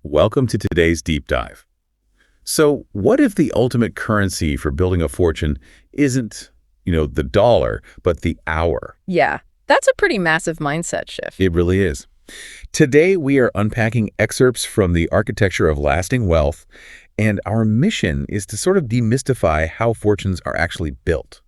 Welcome to today's deep dive. So, what if the ultimate currency for building a fortune isn't, the dollar, but the hour? Yeah, that's a pretty massive mindset shift. It really is. Today, we are unpacking excerpts from The Architecture of Lasting Wealth, and our mission is to sort of demystify how fortunes are actually built.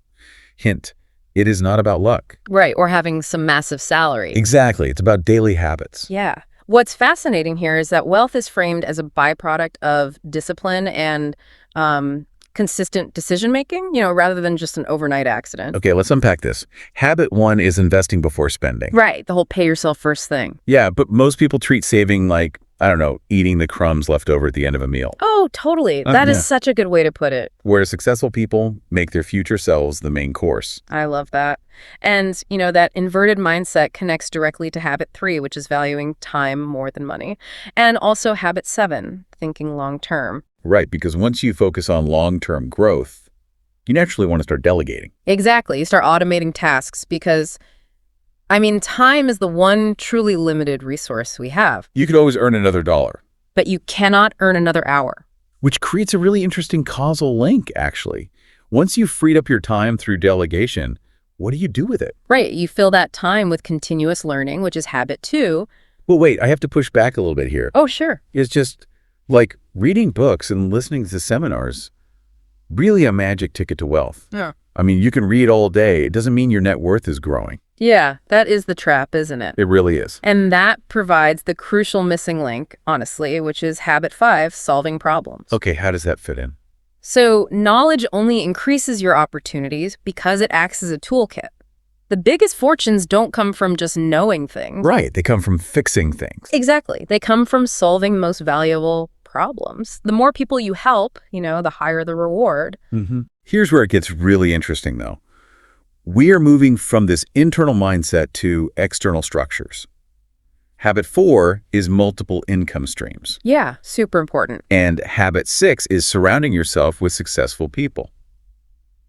Hint, it is not about luck. Right, or having some massive salary. Exactly. It's about daily habits. Yeah. What's fascinating here is that wealth is framed as a byproduct of discipline and consistent decision-making, rather than just an overnight accident. Okay, let's unpack this. Habit one is investing before spending. Right, the whole pay yourself first thing. Yeah, but most people treat saving like, eating the crumbs left over at the end of a meal. Oh, totally. That is such a good way to put it. Whereas successful people make their future selves the main course. I love that. And, that inverted mindset connects directly to habit 3, which is valuing time more than money. And also habit 7, thinking long term. Right, because once you focus on long-term growth, you naturally want to start delegating. Exactly. You start automating tasks because time is the one truly limited resource we have. You could always earn another dollar. But you cannot earn another hour. Which creates a really interesting causal link, actually. Once you've freed up your time through delegation, what do you do with it? Right. You fill that time with continuous learning, which is habit 2. Well, wait, I have to push back a little bit here. Oh, sure. It's just like reading books and listening to seminars, really a magic ticket to wealth. Yeah. You can read all day. It doesn't mean your net worth is growing. Yeah, that is the trap, isn't it? It really is. And that provides the crucial missing link, honestly, which is habit 5, solving problems. Okay, how does that fit in? So knowledge only increases your opportunities because it acts as a toolkit. The biggest fortunes don't come from just knowing things. Right, they come from fixing things. Exactly. They come from solving most valuable problems. The more people you help, the higher the reward. Here's where it gets really interesting, though. We are moving from this internal mindset to external structures. Habit 4 is multiple income streams. Yeah, super important. And habit 6 is surrounding yourself with successful people.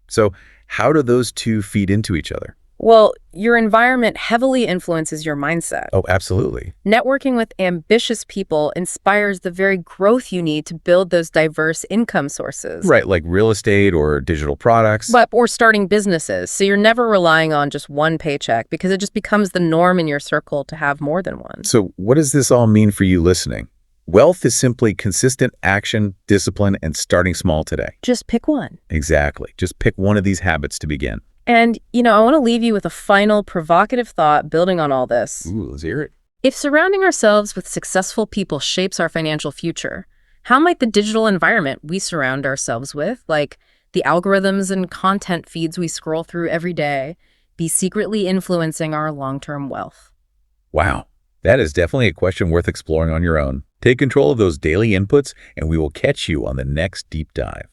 So how do those two feed into each other? Well, your environment heavily influences your mindset. Oh, absolutely. Networking with ambitious people inspires the very growth you need to build those diverse income sources. Right, like real estate or digital products. Or starting businesses. So you're never relying on just one paycheck because it just becomes the norm in your circle to have more than one. So what does this all mean for you listening? Wealth is simply consistent action, discipline, and starting small today. Just pick one. Exactly. Just pick one of these habits to begin. And, I want to leave you with a final provocative thought building on all this. Ooh, let's hear it. If surrounding ourselves with successful people shapes our financial future, how might the digital environment we surround ourselves with, like the algorithms and content feeds we scroll through every day, be secretly influencing our long-term wealth? Wow, that is definitely a question worth exploring on your own. Take control of those daily inputs, and we will catch you on the next deep dive.